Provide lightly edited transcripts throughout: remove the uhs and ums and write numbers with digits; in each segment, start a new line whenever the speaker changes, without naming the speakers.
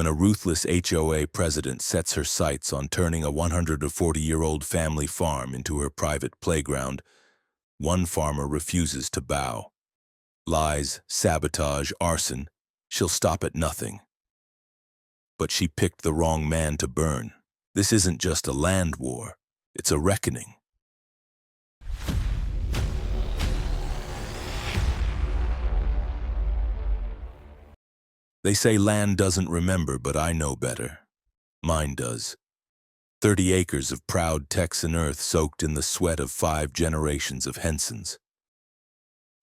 when a ruthless HOA president sets her sights on turning a 140-year-old family farm into her private playground, one farmer refuses to bow. Lies, sabotage, arson, she'll stop at nothing. But she picked the wrong man to burn. This isn't just a land war, it's a reckoning. They say land doesn't remember, but I know better. Mine does. 30 acres of proud Texan earth soaked in the sweat of 5 generations of Hensons.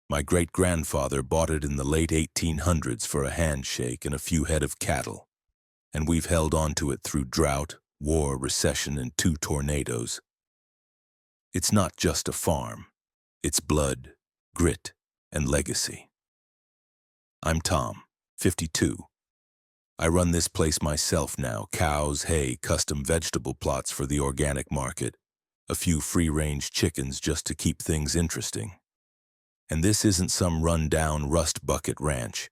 My great-grandfather bought it in the late 1800s for a handshake and a few head of cattle, and we've held on to it through drought, war, recession, and 2 tornadoes. It's not just a farm. It's blood, grit, and legacy. I'm Tom, 52. I run this place myself now, cows, hay, custom vegetable plots for the organic market, a few free-range chickens just to keep things interesting. And this isn't some run-down rust bucket ranch.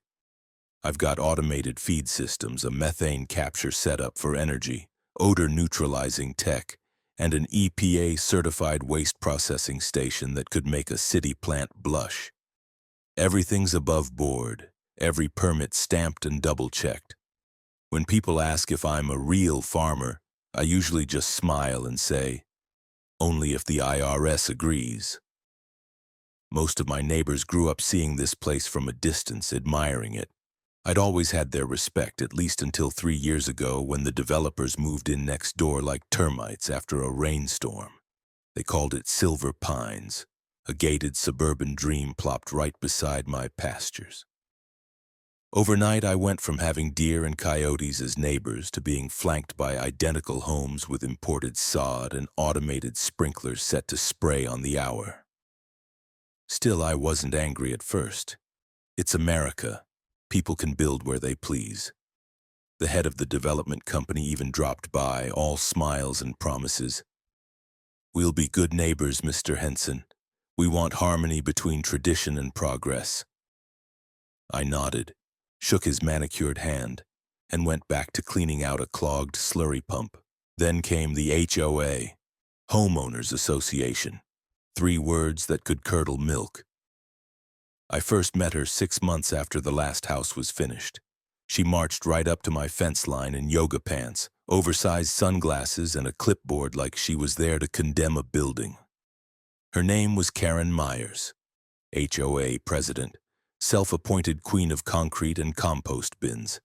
I've got automated feed systems, a methane capture setup for energy, odor-neutralizing tech, and an EPA-certified waste processing station that could make a city plant blush. Everything's above board, every permit stamped and double-checked. When people ask if I'm a real farmer, I usually just smile and say, only if the IRS agrees. Most of my neighbors grew up seeing this place from a distance, admiring it. I'd always had their respect, at least until 3 years ago when the developers moved in next door like termites after a rainstorm. They called it Silver Pines, a gated suburban dream plopped right beside my pastures. Overnight, I went from having deer and coyotes as neighbors to being flanked by identical homes with imported sod and automated sprinklers set to spray on the hour. Still, I wasn't angry at first. It's America. People can build where they please. The head of the development company even dropped by, all smiles and promises. We'll be good neighbors, Mr. Henson. We want harmony between tradition and progress. I nodded, shook his manicured hand, and went back to cleaning out a clogged slurry pump. Then came the HOA, Homeowners Association, 3 words that could curdle milk. I first met her 6 months after the last house was finished. She marched right up to my fence line in yoga pants, oversized sunglasses, and a clipboard like she was there to condemn a building. Her name was Karen Myers, HOA president, self-appointed queen of concrete and compost bins.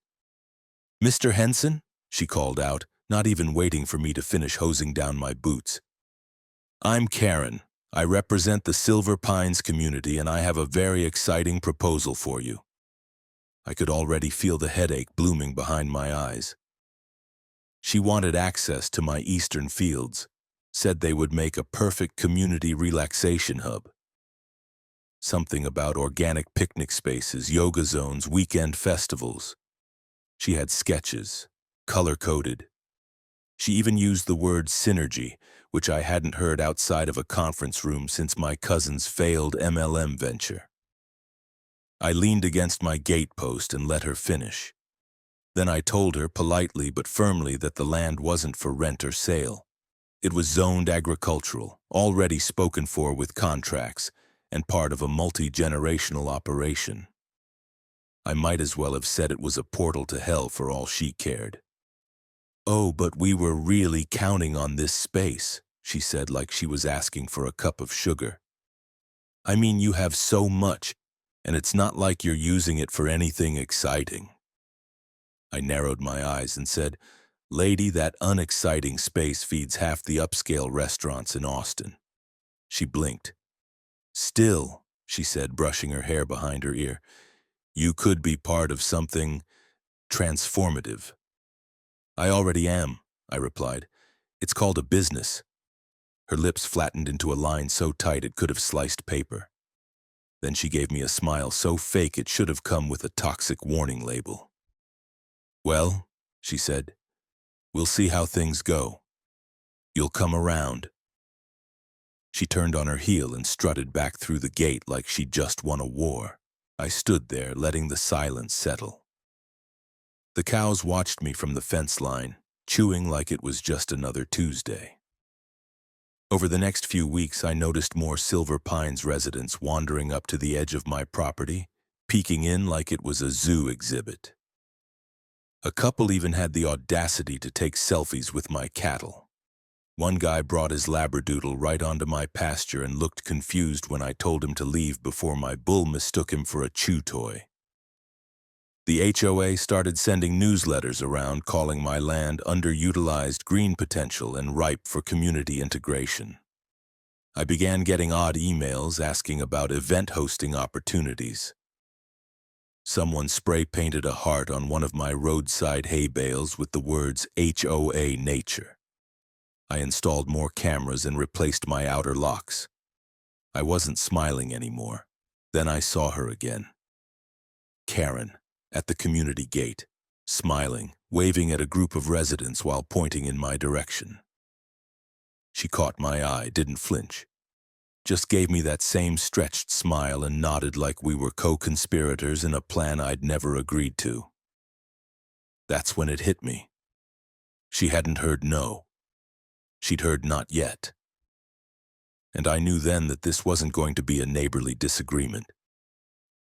Mr. Henson, she called out, not even waiting for me to finish hosing down my boots. I'm Karen. I represent the Silver Pines community, and I have a very exciting proposal for you. I could already feel the headache blooming behind my eyes. She wanted access to my eastern fields, said they would make a perfect community relaxation hub. Something about organic picnic spaces, yoga zones, weekend festivals. She had sketches, color-coded. She even used the word synergy, which I hadn't heard outside of a conference room since my cousin's failed MLM venture. I leaned against my gate post and let her finish. Then I told her politely but firmly that the land wasn't for rent or sale. It was zoned agricultural, already spoken for with contracts, and part of a multi-generational operation. I might as well have said it was a portal to hell for all she cared. Oh, but we were really counting on this space, she said like she was asking for a cup of sugar. I mean, you have so much, and it's not like you're using it for anything exciting. I narrowed my eyes and said, Lady, that unexciting space feeds half the upscale restaurants in Austin. She blinked. Still, she said, brushing her hair behind her ear, you could be part of something transformative. I already am, I replied. It's called a business. Her lips flattened into a line so tight it could have sliced paper. Then she gave me a smile so fake it should have come with a toxic warning label. Well, she said, we'll see how things go. You'll come around. She turned on her heel and strutted back through the gate like she'd just won a war. I stood there, letting the silence settle. The cows watched me from the fence line, chewing like it was just another Tuesday. Over the next few weeks, I noticed more Silver Pines residents wandering up to the edge of my property, peeking in like it was a zoo exhibit. A couple even had the audacity to take selfies with my cattle. One guy brought his labradoodle right onto my pasture and looked confused when I told him to leave before my bull mistook him for a chew toy. The HOA started sending newsletters around calling my land underutilized green potential and ripe for community integration. I began getting odd emails asking about event hosting opportunities. Someone spray-painted a heart on one of my roadside hay bales with the words HOA Nature. I installed more cameras and replaced my outer locks. I wasn't smiling anymore. Then I saw her again. Karen, at the community gate, smiling, waving at a group of residents while pointing in my direction. She caught my eye, didn't flinch. Just gave me that same stretched smile and nodded like we were co-conspirators in a plan I'd never agreed to. That's when it hit me. She hadn't heard no. She'd heard not yet. And I knew then that this wasn't going to be a neighborly disagreement.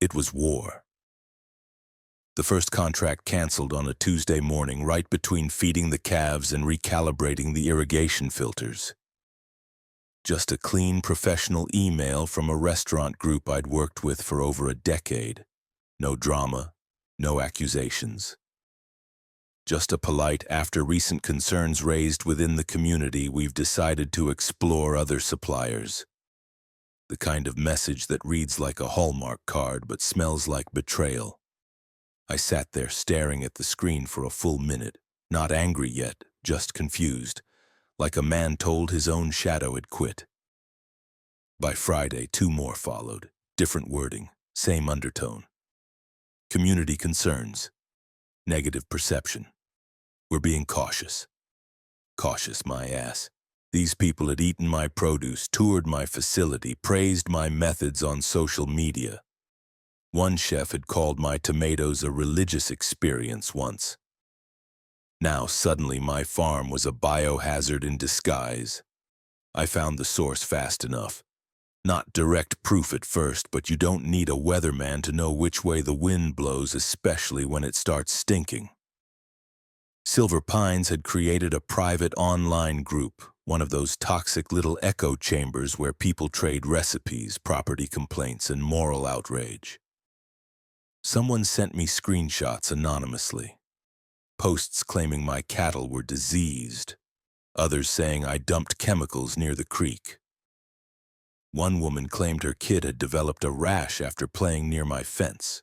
It was war. The first contract canceled on a Tuesday morning right between feeding the calves and recalibrating the irrigation filters. Just a clean, professional email from a restaurant group I'd worked with for over a decade. No drama, no accusations. Just a polite, after recent concerns raised within the community, we've decided to explore other suppliers. The kind of message that reads like a Hallmark card but smells like betrayal. I sat there staring at the screen for a full minute, not angry yet, just confused. Like a man told his own shadow had quit. By Friday, 2 more followed. Different wording, same undertone. Community concerns. Negative perception. We're being cautious. Cautious, my ass. These people had eaten my produce, toured my facility, praised my methods on social media. One chef had called my tomatoes a religious experience once. Now suddenly my farm was a biohazard in disguise. I found the source fast enough. Not direct proof at first, but you don't need a weatherman to know which way the wind blows, especially when it starts stinking. Silver Pines had created a private online group, one of those toxic little echo chambers where people trade recipes, property complaints, and moral outrage. Someone sent me screenshots anonymously. Posts claiming my cattle were diseased, others saying I dumped chemicals near the creek. One woman claimed her kid had developed a rash after playing near my fence.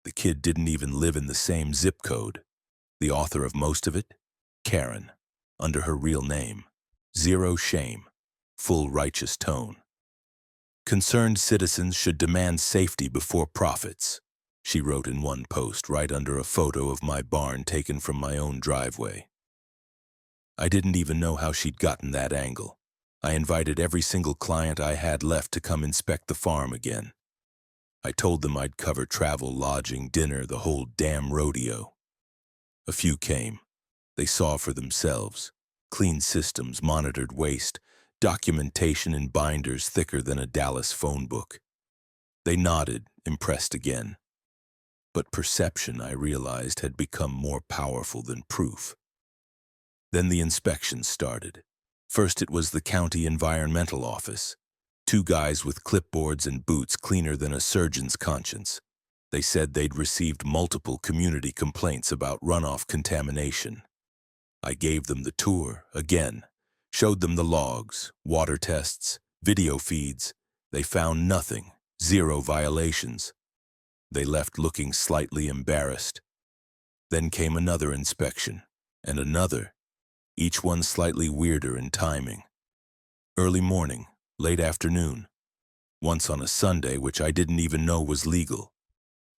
The kid didn't even live in the same zip code. The author of most of it? Karen, under her real name. Zero shame, full righteous tone. Concerned citizens should demand safety before profits, she wrote in one post right under a photo of my barn taken from my own driveway. I didn't even know how she'd gotten that angle. I invited every single client I had left to come inspect the farm again. I told them I'd cover travel, lodging, dinner, the whole damn rodeo. A few came. They saw for themselves. Clean systems, monitored waste, documentation in binders thicker than a Dallas phone book. They nodded, impressed again. But perception, I realized, had become more powerful than proof. Then the inspections started. First it was the county environmental office. 2 guys with clipboards and boots cleaner than a surgeon's conscience. They said they'd received multiple community complaints about runoff contamination. I gave them the tour, again, showed them the logs, water tests, video feeds. They found nothing, 0 violations. They left looking slightly embarrassed. Then came another inspection, and another, each one slightly weirder in timing. Early morning, late afternoon, once on a Sunday, which I didn't even know was legal.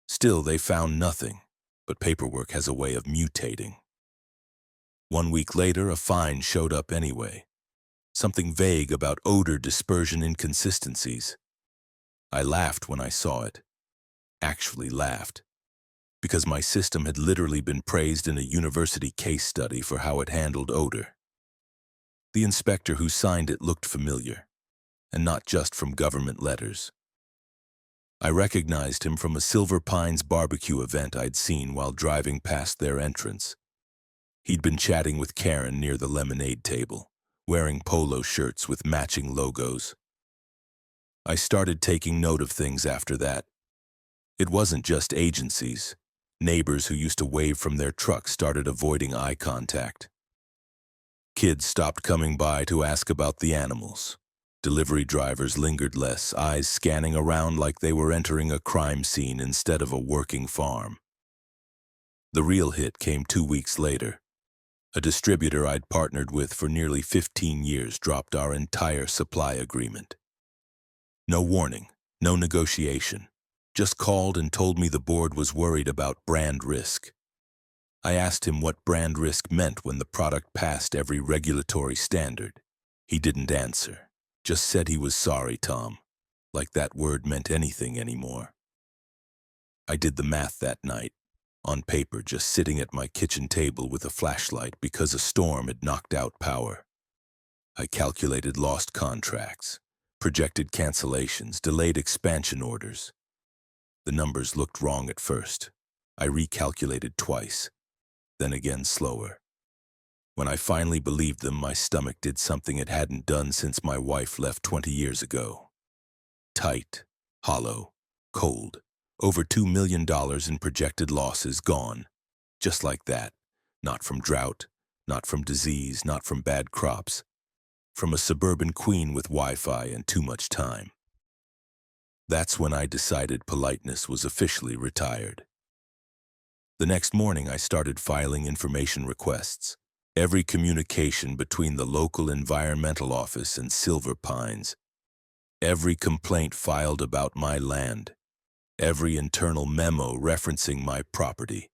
Still, they found nothing, but paperwork has a way of mutating. 1 week later, a fine showed up anyway. Something vague about odor dispersion inconsistencies. I laughed when I saw it. Actually laughed. because my system had literally been praised in a university case study for how it handled odor. The inspector who signed it looked familiar, and not just from government letters. I recognized him from a Silver Pines barbecue event I'd seen while driving past their entrance. He'd been chatting with Karen near the lemonade table, wearing polo shirts with matching logos. I started taking note of things after that. It wasn't just agencies. Neighbors who used to wave from their trucks started avoiding eye contact. Kids stopped coming by to ask about the animals. Delivery drivers lingered less, eyes scanning around like they were entering a crime scene instead of a working farm. The real hit came 2 weeks later. A distributor I'd partnered with for nearly 15 years dropped our entire supply agreement. No warning, no negotiation. Just called and told me the board was worried about brand risk. I asked him what brand risk meant when the product passed every regulatory standard. He didn't answer, just said he was sorry, Tom, like that word meant anything anymore. I did the math that night, on paper, just sitting at my kitchen table with a flashlight because a storm had knocked out power. I calculated lost contracts, projected cancellations, delayed expansion orders. The numbers looked wrong at first. I recalculated twice, then again slower. When I finally believed them, my stomach did something it hadn't done since my wife left 20 years ago. Tight, hollow, cold. Over $2 million in projected losses gone. Just like that. Not from drought, not from disease, not from bad crops. From a suburban queen with Wi-Fi and too much time. That's when I decided politeness was officially retired. The next morning, I started filing information requests. Every communication between the local environmental office and Silver Pines. Every complaint filed about my land. Every internal memo referencing my property.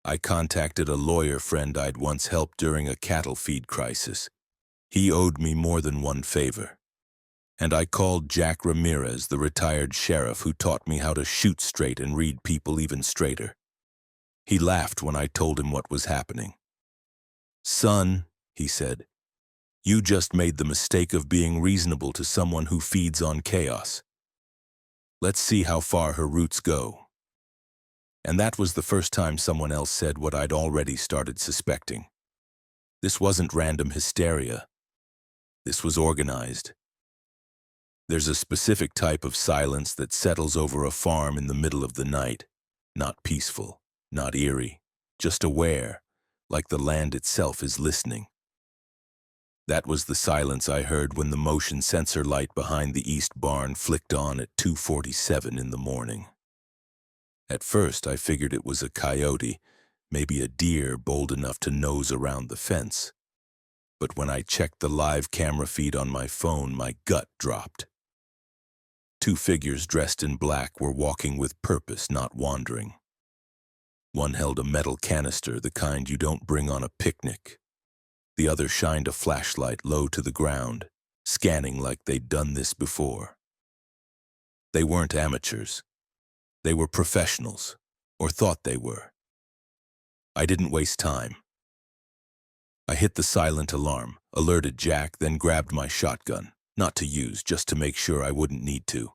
I contacted a lawyer friend I'd once helped during a cattle feed crisis. He owed me more than one favor. And I called Jack Ramirez, the retired sheriff who taught me how to shoot straight and read people even straighter. He laughed when I told him what was happening. "Son," he said, "you just made the mistake of being reasonable to someone who feeds on chaos. Let's see how far her roots go." And that was the first time someone else said what I'd already started suspecting. This wasn't random hysteria. This was organized. There's a specific type of silence that settles over a farm in the middle of the night. Not peaceful, not eerie, just aware, like the land itself is listening. That was the silence I heard when the motion sensor light behind the east barn flicked on at 2:47 in the morning. At first, I figured it was a coyote, maybe a deer bold enough to nose around the fence. But when I checked the live camera feed on my phone, my gut dropped. 2 figures dressed in black were walking with purpose, not wandering. One held a metal canister, the kind you don't bring on a picnic. The other shined a flashlight low to the ground, scanning like they'd done this before. They weren't amateurs. They were professionals, or thought they were. I didn't waste time. I hit the silent alarm, alerted Jack, then grabbed my shotgun, not to use, just to make sure I wouldn't need to.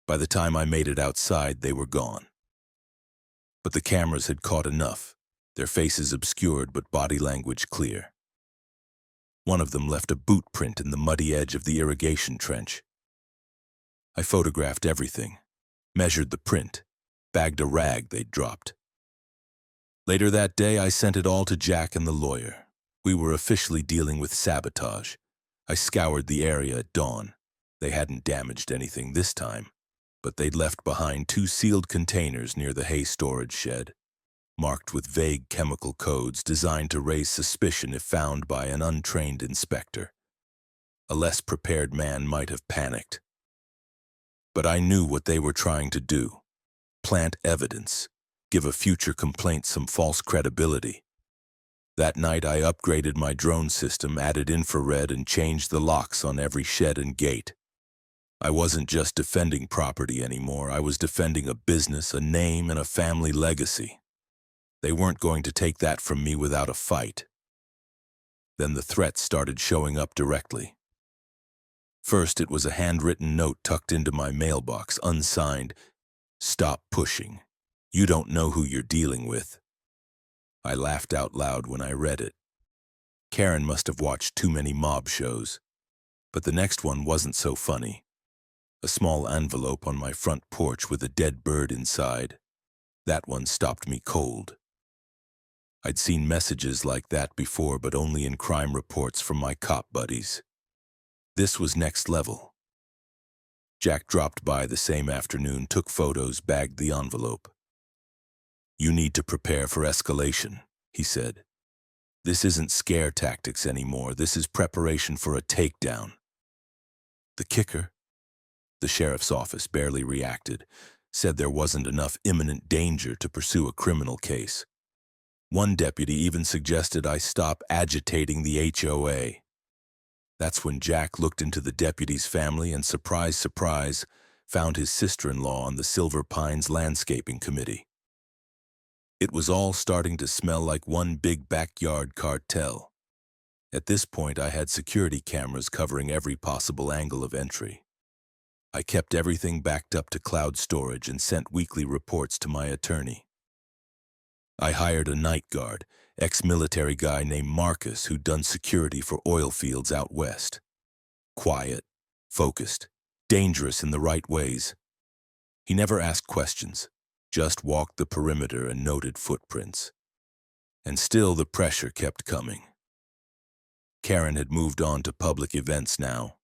By the time I made it outside, they were gone. But the cameras had caught enough, their faces obscured but body language clear. One of them left a boot print in the muddy edge of the irrigation trench. I photographed everything, measured the print, bagged a rag they'd dropped. Later that day, I sent it all to Jack and the lawyer. We were officially dealing with sabotage. I scoured the area at dawn. They hadn't damaged anything this time, but they'd left behind 2 sealed containers near the hay storage shed, marked with vague chemical codes designed to raise suspicion if found by an untrained inspector. A less prepared man might have panicked. But I knew what they were trying to do. Plant evidence, give a future complaint some false credibility. That night I upgraded my drone system, added infrared, and changed the locks on every shed and gate. I wasn't just defending property anymore. I was defending a business, a name, and a family legacy. They weren't going to take that from me without a fight. Then the threats started showing up directly. First, it was a handwritten note tucked into my mailbox, unsigned. "Stop pushing. You don't know who you're dealing with." I laughed out loud when I read it. Karen must have watched too many mob shows. But the next one wasn't so funny. A small envelope on my front porch with a dead bird inside. That one stopped me cold. I'd seen messages like that before, but only in crime reports from my cop buddies. This was next level. Jack dropped by the same afternoon, took photos, bagged the envelope. "You need to prepare for escalation," he said. "This isn't scare tactics anymore. This is preparation for a takedown." The kicker? The sheriff's office barely reacted, said there wasn't enough imminent danger to pursue a criminal case. One deputy even suggested I stop agitating the HOA. That's when Jack looked into the deputy's family and, surprise, surprise, found his sister-in-law on the Silver Pines Landscaping Committee. It was all starting to smell like one big backyard cartel. At this point, I had security cameras covering every possible angle of entry. I kept everything backed up to cloud storage and sent weekly reports to my attorney. I hired a night guard, ex-military guy named Marcus who'd done security for oil fields out west. Quiet, focused, dangerous in the right ways. He never asked questions, just walked the perimeter and noted footprints. And still the pressure kept coming. Karen had moved on to public events now.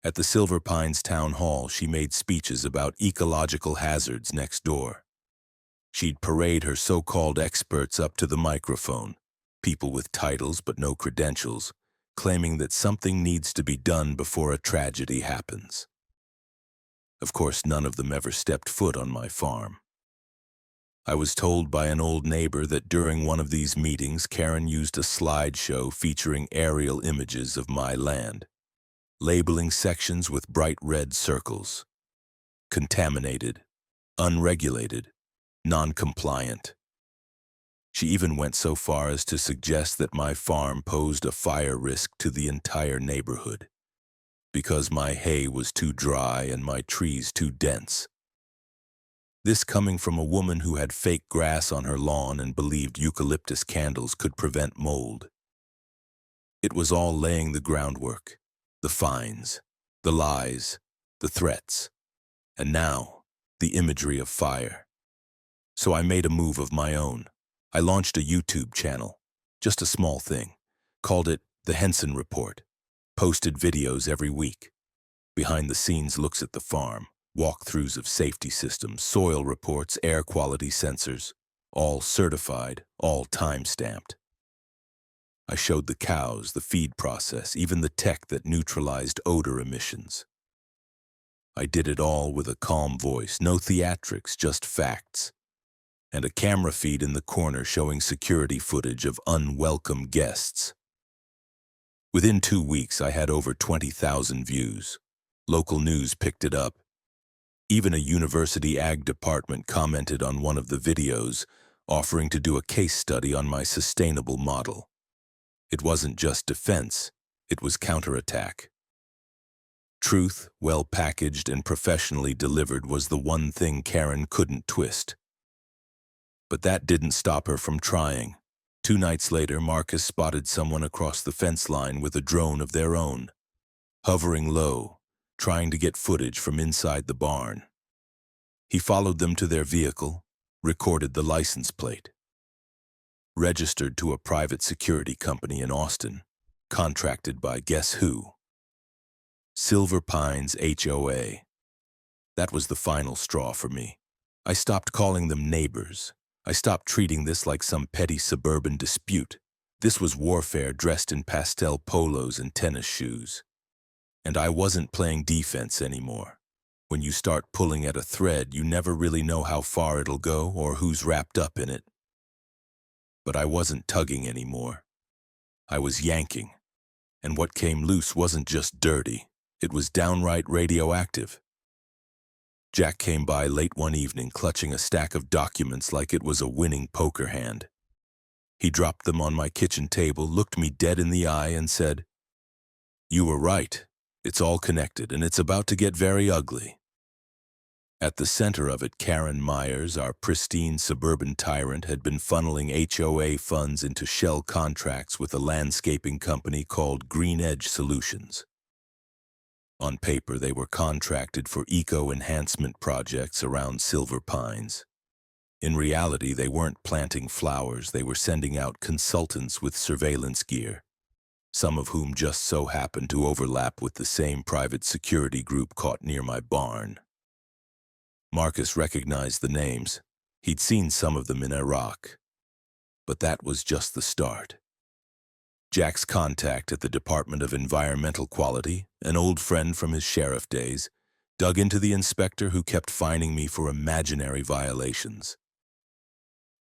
At the Silver Pines Town Hall, she made speeches about ecological hazards next door. She'd parade her so-called experts up to the microphone, people with titles but no credentials, claiming that something needs to be done before a tragedy happens. Of course, none of them ever stepped foot on my farm. I was told by an old neighbor that during one of these meetings, Karen used a slideshow featuring aerial images of my land, labeling sections with bright red circles. Contaminated, unregulated, non-compliant. She even went so far as to suggest that my farm posed a fire risk to the entire neighborhood, because my hay was too dry and my trees too dense. This coming from a woman who had fake grass on her lawn and believed eucalyptus candles could prevent mold. It was all laying the groundwork, the fines, the lies, the threats, and now the imagery of fire. So I made a move of my own. I launched a YouTube channel, just a small thing, called it The Henson Report, posted videos every week, behind-the-scenes looks at the farm, walkthroughs of safety systems, soil reports, air quality sensors, all certified, all time-stamped. I showed the cows, the feed process, even the tech that neutralized odor emissions. I did it all with a calm voice, no theatrics, just facts, and a camera feed in the corner showing security footage of unwelcome guests. Within 2 weeks, I had over 20,000 views. Local news picked it up. Even a university ag department commented on one of the videos, offering to do a case study on my sustainable model. It wasn't just defense, it was counterattack. Truth, well packaged and professionally delivered, was the one thing Karen couldn't twist. But that didn't stop her from trying. 2 nights later, Marcus spotted someone across the fence line with a drone of their own, hovering low, trying to get footage from inside the barn. He followed them to their vehicle, recorded the license plate. Registered to a private security company in Austin, contracted by guess who? Silver Pines HOA. That was the final straw for me. I stopped calling them neighbors. I stopped treating this like some petty suburban dispute. This was warfare dressed in pastel polos and tennis shoes. And I wasn't playing defense anymore. When you start pulling at a thread, you never really know how far it'll go or who's wrapped up in it. But I wasn't tugging anymore. I was yanking. And what came loose wasn't just dirty. It was downright radioactive. Jack came by late one evening clutching a stack of documents like it was a winning poker hand. He dropped them on my kitchen table, looked me dead in the eye, and said, "You were right. It's all connected, and it's about to get very ugly." At the center of it, Karen Myers, our pristine suburban tyrant, had been funneling HOA funds into shell contracts with a landscaping company called Green Edge Solutions. On paper, they were contracted for eco-enhancement projects around Silver Pines. In reality, they weren't planting flowers, they were sending out consultants with surveillance gear, some of whom just so happened to overlap with the same private security group caught near my barn. Marcus recognized the names. He'd seen some of them in Iraq. But that was just the start. Jack's contact at the Department of Environmental Quality, an old friend from his sheriff days, dug into the inspector who kept fining me for imaginary violations.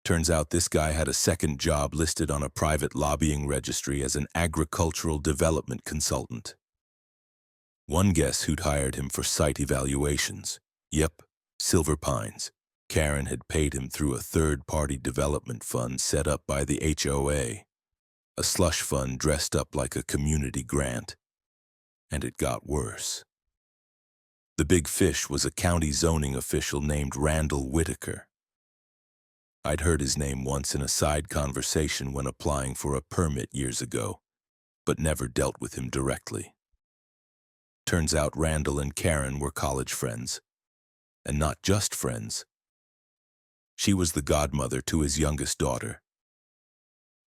Turns out this guy had a second job listed on a private lobbying registry as an agricultural development consultant. One guess who'd hired him for site evaluations. Yep, Silver Pines. Karen had paid him through a third-party development fund set up by the HOA, a slush fund dressed up like a community grant. And it got worse. The big fish was a county zoning official named Randall Whitaker. I'd heard his name once in a side conversation when applying for a permit years ago, but never dealt with him directly. Turns out Randall and Karen were college friends. And not just friends. She was the godmother to his youngest daughter.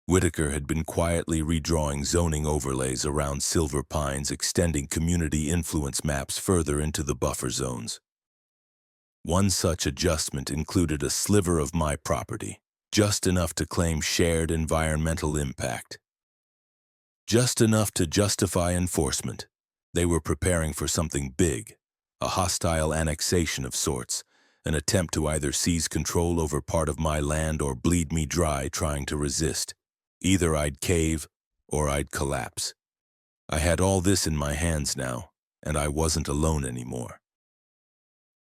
Whitaker had been quietly redrawing zoning overlays around Silver Pines, extending community influence maps further into the buffer zones. One such adjustment included a sliver of my property, just enough to claim shared environmental impact. Just enough to justify enforcement. They were preparing for something big. A hostile annexation of sorts, an attempt to either seize control over part of my land or bleed me dry trying to resist. Either I'd cave or I'd collapse. I had all this in my hands now, and I wasn't alone anymore.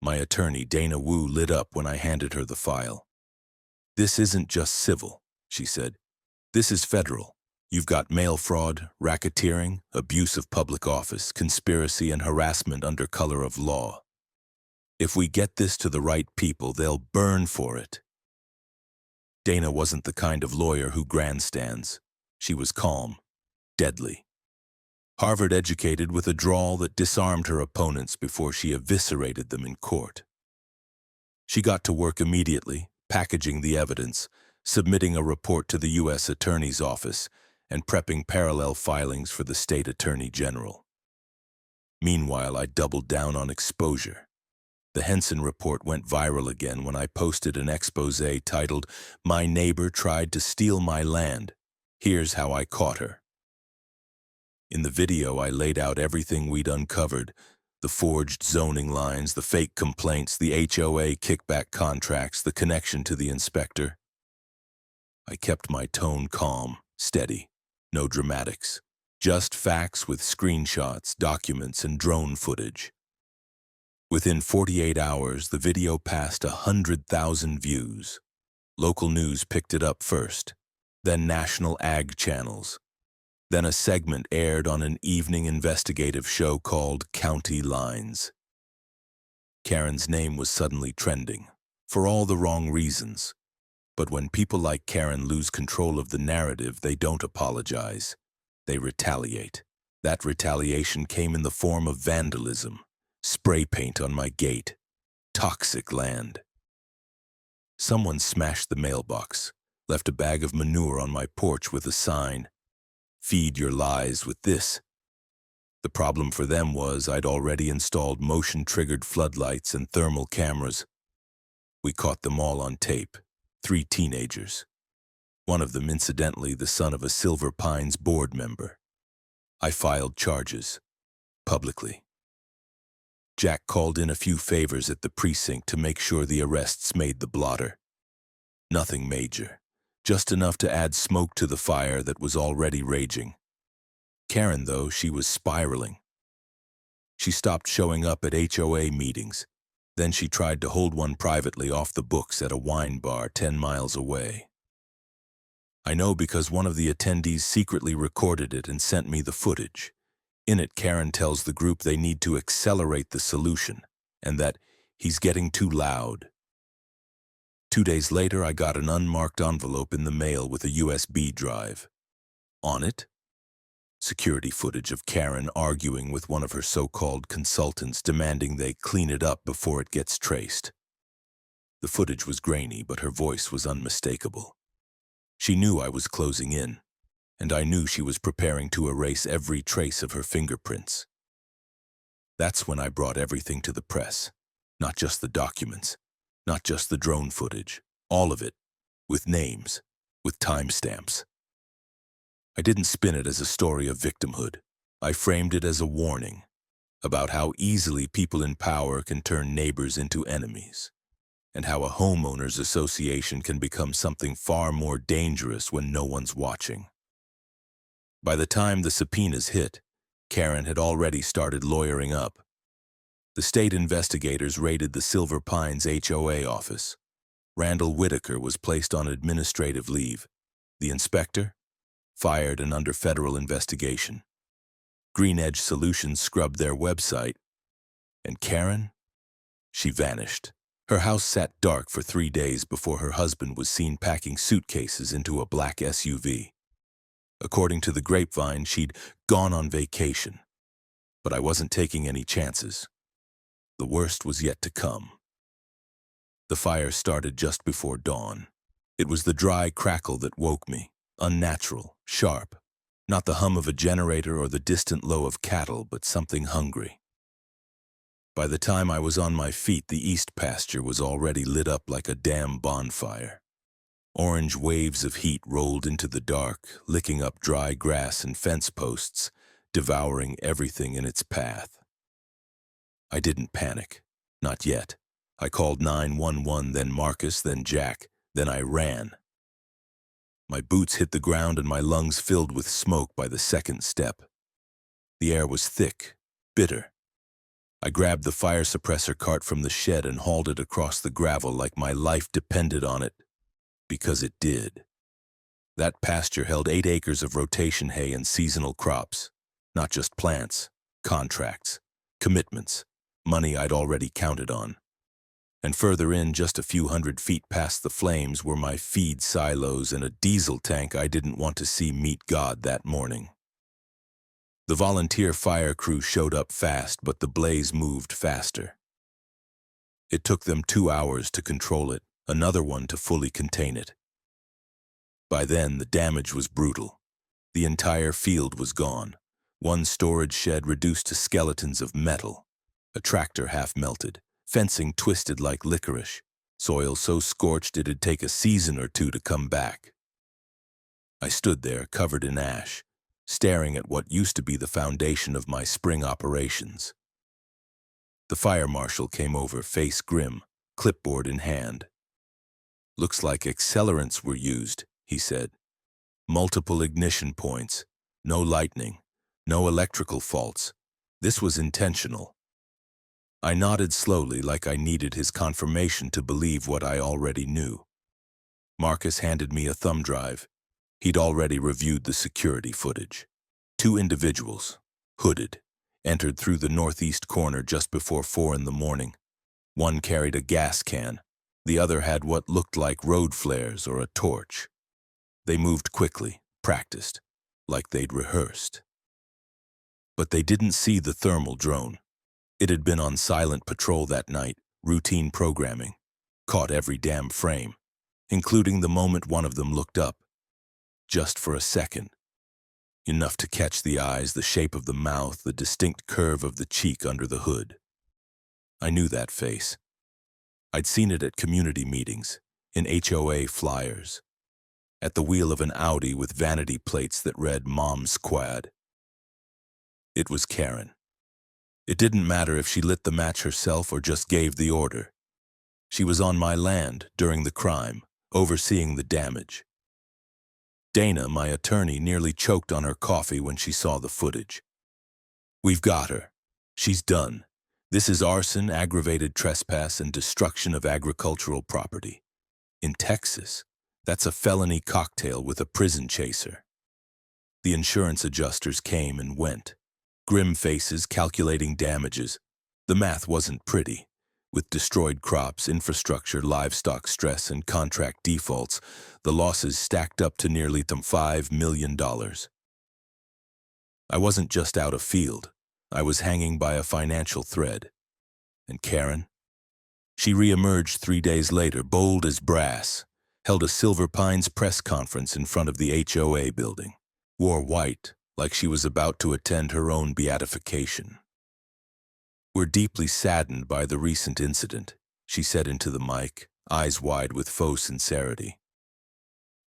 My attorney, Dana Wu, lit up when I handed her the file. "This isn't just civil," she said. "This is federal. You've got mail fraud, racketeering, abuse of public office, conspiracy, and harassment under color of law. If we get this to the right people, they'll burn for it." Dana wasn't the kind of lawyer who grandstands. She was calm, deadly. Harvard-educated with a drawl that disarmed her opponents before she eviscerated them in court. She got to work immediately, packaging the evidence, submitting a report to the U.S. Attorney's Office, and prepping parallel filings for the state attorney general. Meanwhile, I doubled down on exposure. The Henson report went viral again when I posted an expose titled, "My Neighbor Tried to Steal My Land. Here's How I Caught Her." In the video, I laid out everything we'd uncovered, the forged zoning lines, the fake complaints, the HOA kickback contracts, the connection to the inspector. I kept my tone calm, steady. No dramatics, just facts with screenshots, documents, and drone footage. Within 48 hours, the video passed 100,000 views. Local news picked it up first, then national ag channels. Then a segment aired on an evening investigative show called County Lines. Karen's name was suddenly trending, for all the wrong reasons. But when people like Karen lose control of the narrative, they don't apologize. They retaliate. That retaliation came in the form of vandalism, spray paint on my gate, toxic land. Someone smashed the mailbox, left a bag of manure on my porch with a sign, "Feed your lies with this." The problem for them was I'd already installed motion-triggered floodlights and thermal cameras. We caught them all on tape. 3 teenagers. One of them, incidentally, the son of a Silver Pines board member. I filed charges, publicly. Jack called in a few favors at the precinct to make sure the arrests made the blotter. Nothing major, just enough to add smoke to the fire that was already raging. Karen, though, she was spiraling. She stopped showing up at HOA meetings. Then she tried to hold one privately off the books at a wine bar 10 miles away. I know because one of the attendees secretly recorded it and sent me the footage. In it, Karen tells the group they need to accelerate the solution and that he's getting too loud. 2 days later, I got an unmarked envelope in the mail with a USB drive. On it, security footage of Karen arguing with one of her so-called consultants demanding they clean it up before it gets traced. The footage was grainy, but her voice was unmistakable. She knew I was closing in, and I knew she was preparing to erase every trace of her fingerprints. That's when I brought everything to the press. Not just the documents, not just the drone footage, all of it, with names, with timestamps. I didn't spin it as a story of victimhood. I framed it as a warning about how easily people in power can turn neighbors into enemies, and how a homeowners association can become something far more dangerous when no one's watching. By the time the subpoenas hit, Karen had already started lawyering up. The state investigators raided the Silver Pines HOA office. Randall Whitaker was placed on administrative leave. The inspector? Fired and under federal investigation. Green Edge Solutions scrubbed their website. And Karen? She vanished. Her house sat dark for 3 days before her husband was seen packing suitcases into a black SUV. According to the grapevine, she'd gone on vacation. But I wasn't taking any chances. The worst was yet to come. The fire started just before dawn. It was the dry crackle that woke me, unnatural, sharp. Not the hum of a generator or the distant low of cattle, but something hungry. By the time I was on my feet, the east pasture was already lit up like a damn bonfire. Orange waves of heat rolled into the dark, licking up dry grass and fence posts, devouring everything in its path. I didn't panic. Not yet. I called 911, then Marcus, then Jack, then I ran. My boots hit the ground and my lungs filled with smoke by the second step. The air was thick, bitter. I grabbed the fire suppressor cart from the shed and hauled it across the gravel like my life depended on it. Because it did. That pasture held 8 acres of rotation hay and seasonal crops. Not just plants, contracts, commitments, money I'd already counted on. And further in, just a few hundred feet past the flames, were my feed silos and a diesel tank I didn't want to see meet God that morning. The volunteer fire crew showed up fast, but the blaze moved faster. It took them 2 hours to control it, another one to fully contain it. By then, the damage was brutal. The entire field was gone. One storage shed reduced to skeletons of metal. A tractor half melted. Fencing twisted like licorice. Soil so scorched it'd take a season or 2 to come back. I stood there, covered in ash, staring at what used to be the foundation of my spring operations. The fire marshal came over, face grim, clipboard in hand. "Looks like accelerants were used," he said. "Multiple ignition points, no lightning, no electrical faults. This was intentional." I nodded slowly, like I needed his confirmation to believe what I already knew. Marcus handed me a thumb drive. He'd already reviewed the security footage. 2 individuals, hooded, entered through the northeast corner just before 4 in the morning. One carried a gas can. The other had what looked like road flares or a torch. They moved quickly, practiced, like they'd rehearsed. But they didn't see the thermal drone. It had been on silent patrol that night, routine programming, caught every damn frame, including the moment one of them looked up. Just for a second. Enough to catch the eyes, the shape of the mouth, the distinct curve of the cheek under the hood. I knew that face. I'd seen it at community meetings, in HOA flyers, at the wheel of an Audi with vanity plates that read Mom's Quad. It was Karen. It didn't matter if she lit the match herself or just gave the order. She was on my land during the crime, overseeing the damage. Dana, my attorney, nearly choked on her coffee when she saw the footage. "We've got her," She's done. This is arson, aggravated trespass, and destruction of agricultural property. In Texas, that's a felony cocktail with a prison chaser. The insurance adjusters came and went. Grim faces calculating damages. The math wasn't pretty. With destroyed crops, infrastructure, livestock stress, and contract defaults, the losses stacked up to nearly $5 million. I wasn't just out of field. I was hanging by a financial thread. And Karen? She reemerged 3 days later, bold as brass, held a Silver Pines press conference in front of the HOA building, wore white like she was about to attend her own beatification. "We're deeply saddened by the recent incident," she said into the mic, eyes wide with faux sincerity.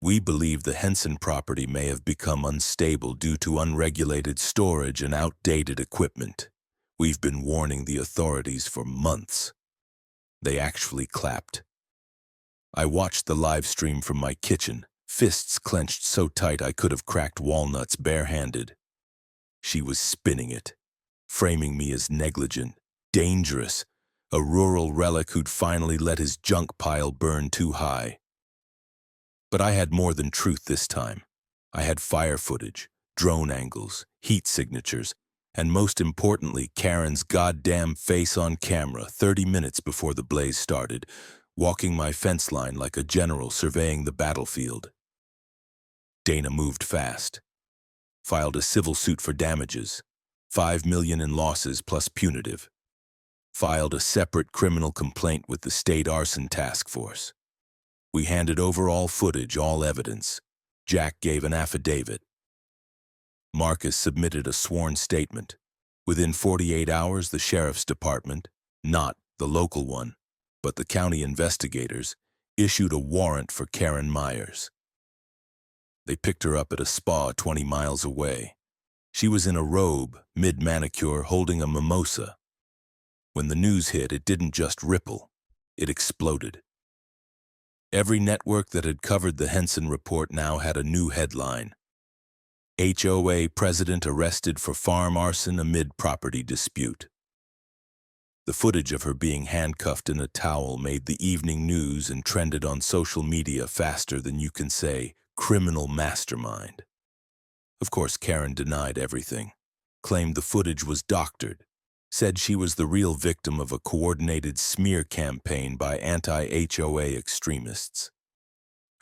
"We believe the Henson property may have become unstable due to unregulated storage and outdated equipment. We've been warning the authorities for months." They actually clapped. I watched the live stream from my kitchen, fists clenched so tight I could have cracked walnuts barehanded. She was spinning it, framing me as negligent, dangerous, a rural relic who'd finally let his junk pile burn too high. But I had more than truth this time. I had fire footage, drone angles, heat signatures, and most importantly, Karen's goddamn face on camera 30 minutes before the blaze started, walking my fence line like a general surveying the battlefield. Dana moved fast. Filed a civil suit for damages, $5 million in losses plus punitive. Filed a separate criminal complaint with the State Arson Task Force. We handed over all footage, all evidence. Jack gave an affidavit. Marcus submitted a sworn statement. Within 48 hours, the sheriff's department, not the local one, but the county investigators, issued a warrant for Karen Myers. They picked her up at a spa 20 miles away. She was in a robe, mid-manicure, holding a mimosa. When the news hit, it didn't just ripple, it exploded. Every network that had covered the Henson report now had a new headline. HOA president arrested for farm arson amid property dispute. The footage of her being handcuffed in a towel made the evening news and trended on social media faster than you can say criminal mastermind. Of course, Karen denied everything, claimed the footage was doctored, said she was the real victim of a coordinated smear campaign by anti-HOA extremists.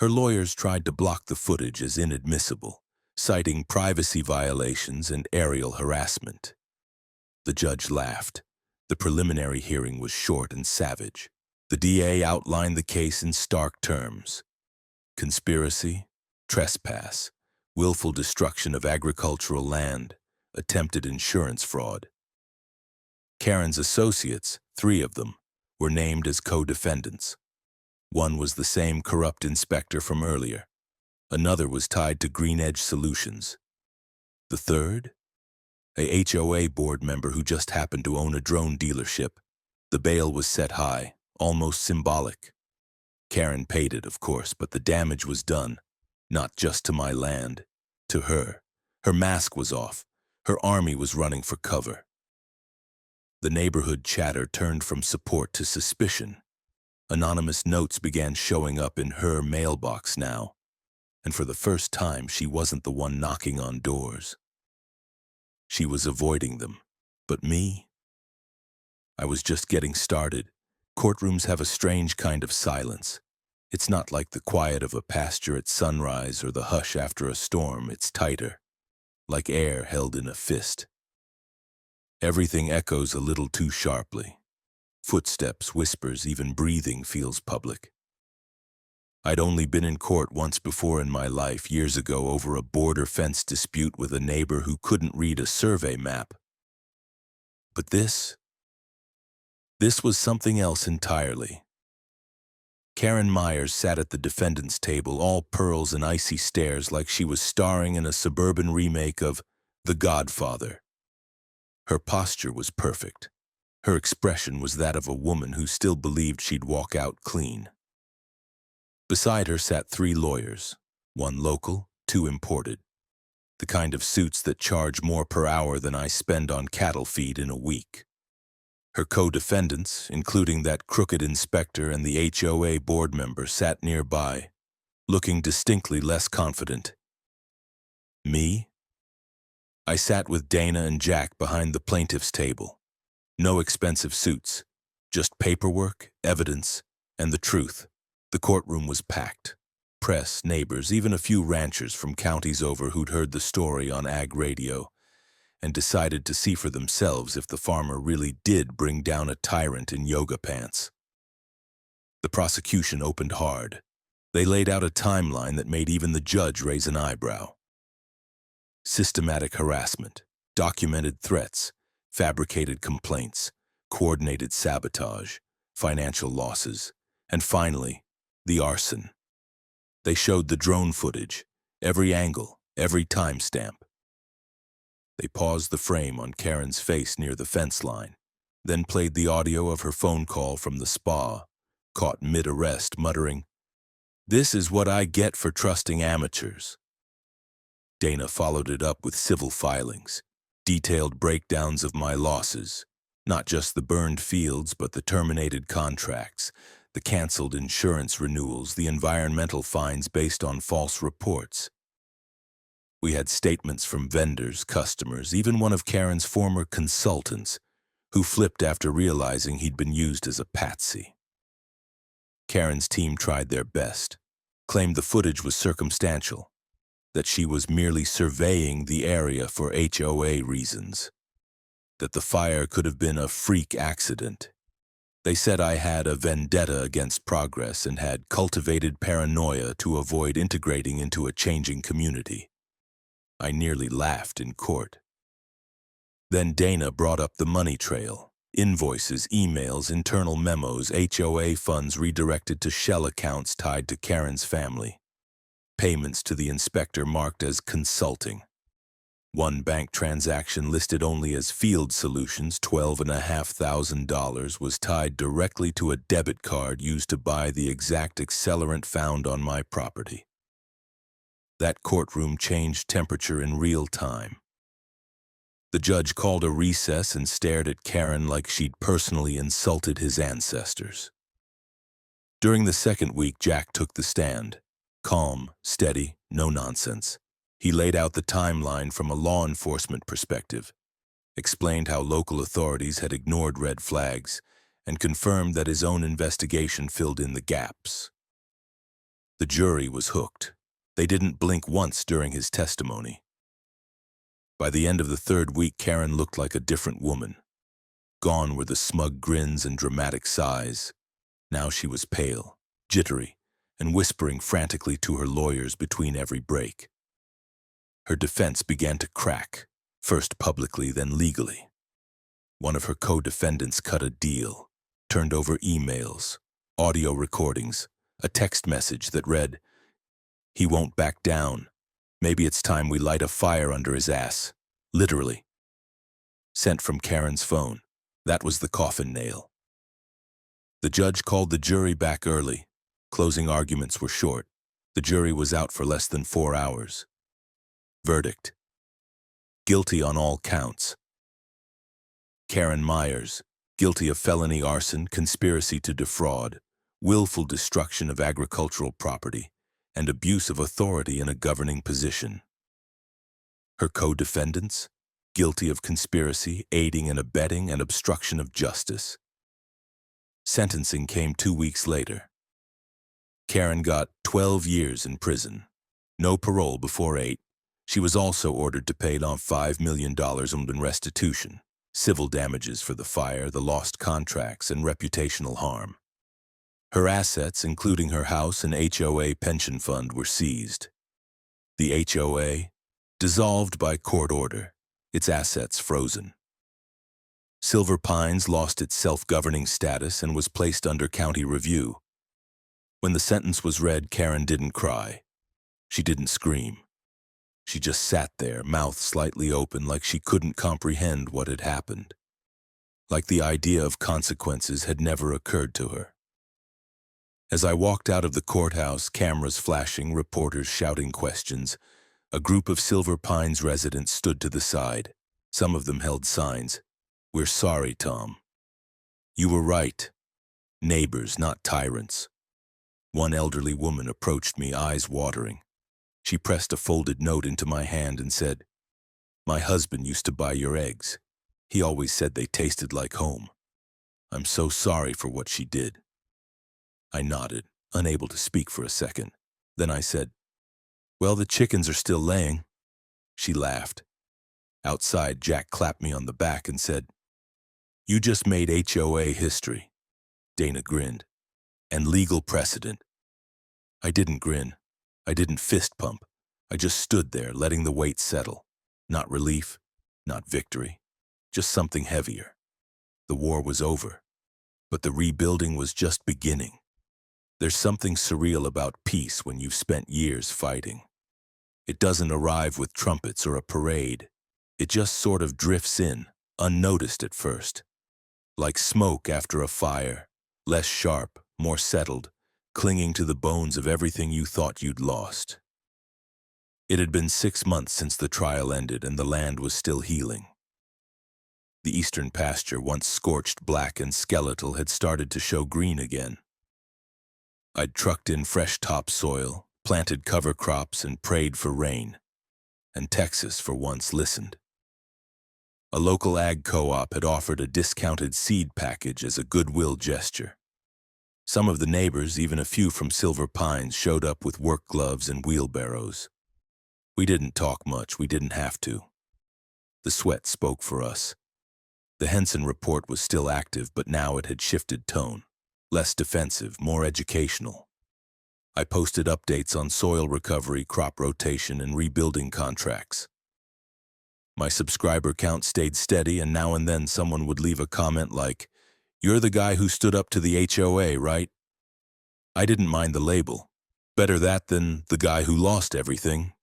Her lawyers tried to block the footage as inadmissible, citing privacy violations and aerial harassment. The judge laughed. The preliminary hearing was short and savage. The DA outlined the case in stark terms. Conspiracy, trespass, willful destruction of agricultural land, attempted insurance fraud. Karen's associates, 3 of them, were named as co-defendants. One was the same corrupt inspector from earlier. Another was tied to Green Edge Solutions. The third? A HOA board member who just happened to own a drone dealership. The bail was set high, almost symbolic. Karen paid it, of course, but the damage was done. Not just to my land, to her. Her mask was off. Her army was running for cover. The neighborhood chatter turned from support to suspicion. Anonymous notes began showing up in her mailbox now. And for the first time, she wasn't the one knocking on doors. She was avoiding them. But me? I was just getting started. Courtrooms have a strange kind of silence. It's not like the quiet of a pasture at sunrise or the hush after a storm. It's tighter, like air held in a fist. Everything echoes a little too sharply. Footsteps, whispers, even breathing feels public. I'd only been in court once before in my life, years ago, over a border fence dispute with a neighbor who couldn't read a survey map. But this was something else entirely. Karen Myers sat at the defendant's table, all pearls and icy stares, like she was starring in a suburban remake of The Godfather. Her posture was perfect. Her expression was that of a woman who still believed she'd walk out clean. Beside her sat 3 lawyers, 1 local, 2 imported. the kind of suits that charge more per hour than I spend on cattle feed in a week. Her co-defendants, including that crooked inspector and the HOA board member, sat nearby, looking distinctly less confident. Me? I sat with Dana and Jack behind the plaintiff's table. No expensive suits, just paperwork, evidence, and the truth. The courtroom was packed. Press, neighbors, even a few ranchers from counties over who'd heard the story on ag radio and decided to see for themselves if the farmer really did bring down a tyrant in yoga pants. The prosecution opened hard. They laid out a timeline that made even the judge raise an eyebrow. Systematic harassment, documented threats, fabricated complaints, coordinated sabotage, financial losses, and finally, the arson. They showed the drone footage, every angle, every timestamp. They paused the frame on Karen's face near the fence line, then played the audio of her phone call from the spa, caught mid-arrest muttering, "This is what I get for trusting amateurs." Dana followed it up with civil filings, detailed breakdowns of my losses, not just the burned fields but the terminated contracts, the canceled insurance renewals, the environmental fines based on false reports. We had statements from vendors, customers, even one of Karen's former consultants, who flipped after realizing he'd been used as a patsy. Karen's team tried their best, claimed the footage was circumstantial, that she was merely surveying the area for HOA reasons, that the fire could have been a freak accident. They said I had a vendetta against progress and had cultivated paranoia to avoid integrating into a changing community. I nearly laughed in court. Then Dana brought up the money trail, invoices, emails, internal memos, HOA funds redirected to shell accounts tied to Karen's family, payments to the inspector marked as consulting. One bank transaction listed only as Field Solutions, $12,500, was tied directly to a debit card used to buy the exact accelerant found on my property. That courtroom changed temperature in real time. The judge called a recess and stared at Karen like she'd personally insulted his ancestors. During the second week, Jack took the stand. Calm, steady, no nonsense. He laid out the timeline from a law enforcement perspective, explained how local authorities had ignored red flags, and confirmed that his own investigation filled in the gaps. The jury was hooked. They didn't blink once during his testimony. By the end of the third week, Karen looked like a different woman. Gone were the smug grins and dramatic sighs. Now she was pale, jittery, and whispering frantically to her lawyers between every break. Her defense began to crack, first publicly, then legally. One of her co-defendants cut a deal, turned over emails, audio recordings, a text message that read, "He won't back down. Maybe it's time we light a fire under his ass." Literally. Sent from Karen's phone. That was the coffin nail. The judge called the jury back early. Closing arguments were short. The jury was out for less than 4 hours. Verdict: guilty on all counts. Karen Myers, guilty of felony arson, conspiracy to defraud, willful destruction of agricultural property, and abuse of authority in a governing position. Her co-defendants, guilty of conspiracy, aiding and abetting, and obstruction of justice. Sentencing came 2 weeks later. Karen got 12 years in prison. No parole before 8. She was also ordered to pay off $5 million in restitution, civil damages for the fire, the lost contracts, and reputational harm. Her assets, including her house and HOA pension fund, were seized. The HOA, dissolved by court order, its assets frozen. Silver Pines lost its self-governing status and was placed under county review. When the sentence was read, Karen didn't cry. She didn't scream. She just sat there, mouth slightly open, like she couldn't comprehend what had happened. Like the idea of consequences had never occurred to her. As I walked out of the courthouse, cameras flashing, reporters shouting questions, A group of Silver Pines residents stood to the side. Some of them held signs. "We're sorry, Tom." "You were right. Neighbors, not tyrants." One elderly woman approached me, eyes watering. She pressed a folded note into my hand and said, "My husband used to buy your eggs. He always said they tasted like home. I'm so sorry for what she did." I nodded, unable to speak for a second. Then I said, "Well, the chickens are still laying." She laughed. Outside, Jack clapped me on the back and said, "You just made HOA history." Dana grinned. "And legal precedent." I didn't grin. I didn't fist pump. I just stood there, letting the weight settle. Not relief, not victory, just something heavier. The war was over, but the rebuilding was just beginning. There's something surreal about peace when you've spent years fighting. It doesn't arrive with trumpets or a parade. It just sort of drifts in, unnoticed at first. Like smoke after a fire, less sharp, more settled, clinging to the bones of everything you thought you'd lost. It had been 6 months since the trial ended and the land was still healing. The eastern pasture, once scorched black and skeletal, had started to show green again. I'd trucked in fresh topsoil, planted cover crops, and prayed for rain. And Texas, for once, listened. A local ag co-op had offered a discounted seed package as a goodwill gesture. Some of the neighbors, even a few from Silver Pines, showed up with work gloves and wheelbarrows. We didn't talk much, we didn't have to. The sweat spoke for us. The Henson report was still active, but now it had shifted tone. Less defensive, more educational. I posted updates on soil recovery, crop rotation, and rebuilding contracts. My subscriber count stayed steady, and now and then someone would leave a comment like, "You're the guy who stood up to the HOA, right?" I didn't mind the label. Better that than the guy who lost everything.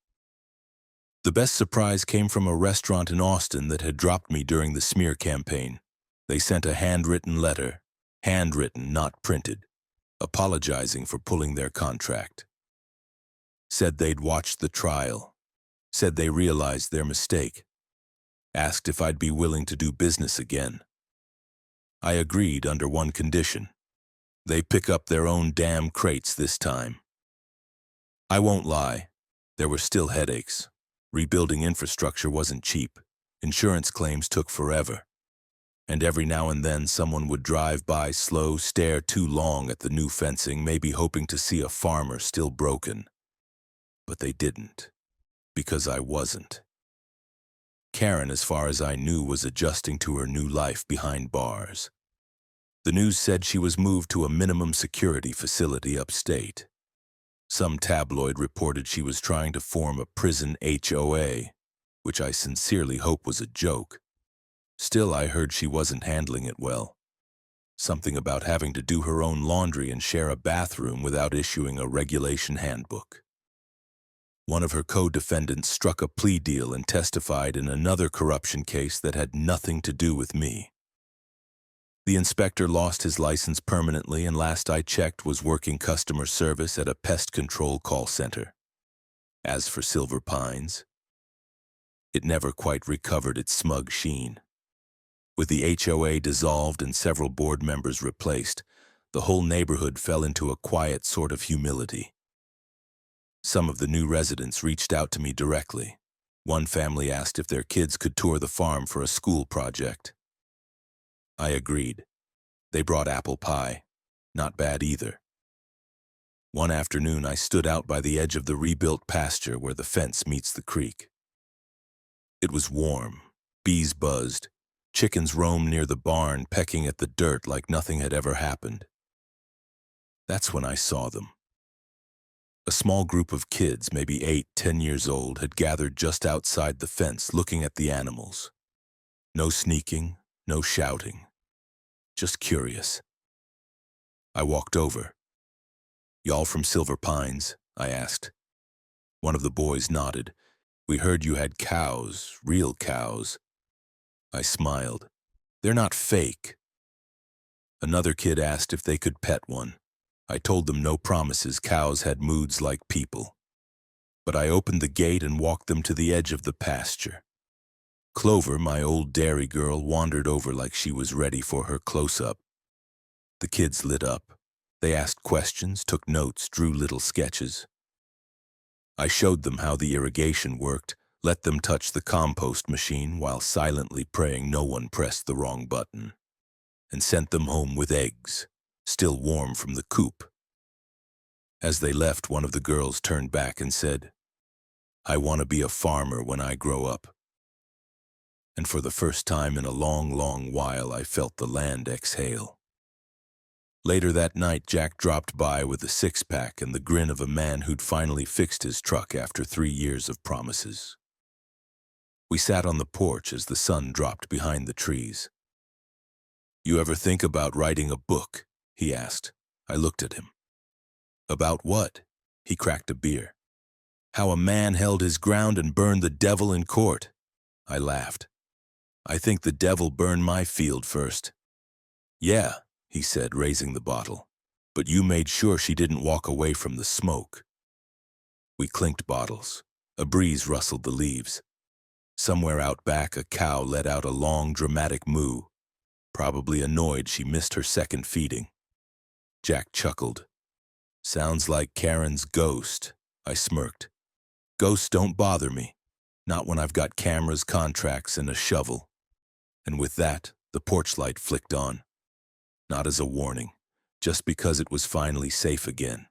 The best surprise came from a restaurant in Austin that had dropped me during the smear campaign. They sent a handwritten letter, handwritten, not printed, apologizing for pulling their contract. Said they'd watched the trial, said they realized their mistake, asked if I'd be willing to do business again. I agreed under one condition. They pick up their own damn crates this time. I won't lie, there were still headaches. Rebuilding infrastructure wasn't cheap. Insurance claims took forever. And every now and then someone would drive by slow, stare too long at the new fencing, maybe hoping to see a farmer still broken. But they didn't, because I wasn't. Karen, as far as I knew, was adjusting to her new life behind bars. The news said she was moved to a minimum security facility upstate. Some tabloid reported she was trying to form a prison HOA, which I sincerely hope was a joke. Still, I heard she wasn't handling it well. Something about having to do her own laundry and share a bathroom without issuing a regulation handbook. One of her co-defendants struck a plea deal and testified in another corruption case that had nothing to do with me. The inspector lost his license permanently and last I checked was working customer service at a pest control call center. As for Silver Pines, it never quite recovered its smug sheen. With the HOA dissolved and several board members replaced, the whole neighborhood fell into a quiet sort of humility. Some of the new residents reached out to me directly. One family asked if their kids could tour the farm for a school project. I agreed. They brought apple pie. Not bad either. One afternoon, I stood out by the edge of the rebuilt pasture where the fence meets the creek. It was warm. Bees buzzed. Chickens roamed near the barn, pecking at the dirt like nothing had ever happened. That's when I saw them. A small group of kids, maybe 8, 10 years old, had gathered just outside the fence looking at the animals. No sneaking, no shouting. Just curious. I walked over. "Y'all from Silver Pines?" I asked. One of the boys nodded. "We heard you had cows, real cows." I smiled. "They're not fake." Another kid asked if they could pet one. I told them no promises, cows had moods like people. but I opened the gate and walked them to the edge of the pasture. Clover, my old dairy girl, wandered over like she was ready for her close-up. The kids lit up. They asked questions, took notes, drew little sketches. I showed them how the irrigation worked, let them touch the compost machine while silently praying no one pressed the wrong button, and sent them home with eggs, still warm from the coop. As they left, one of the girls turned back and said, "I want to be a farmer when I grow up." And for the first time in a long, long while, I felt the land exhale. Later that night, Jack dropped by with a six-pack and the grin of a man who'd finally fixed his truck after 3 years of promises. We sat on the porch as the sun dropped behind the trees. "You ever think about writing a book?" he asked. I looked at him. "About what?" He cracked a beer. "How a man held his ground and burned the devil in court." I laughed. "I think the devil burned my field first." "Yeah," he said, raising the bottle, "but you made sure she didn't walk away from the smoke." We clinked bottles. A breeze rustled the leaves. Somewhere out back, a cow let out a long, dramatic moo, probably annoyed she missed her second feeding. Jack chuckled. "Sounds like Karen's ghost." I smirked. "Ghosts don't bother me. Not when I've got cameras, contracts, and a shovel." And with that, the porch light flicked on. Not as a warning, just because it was finally safe again.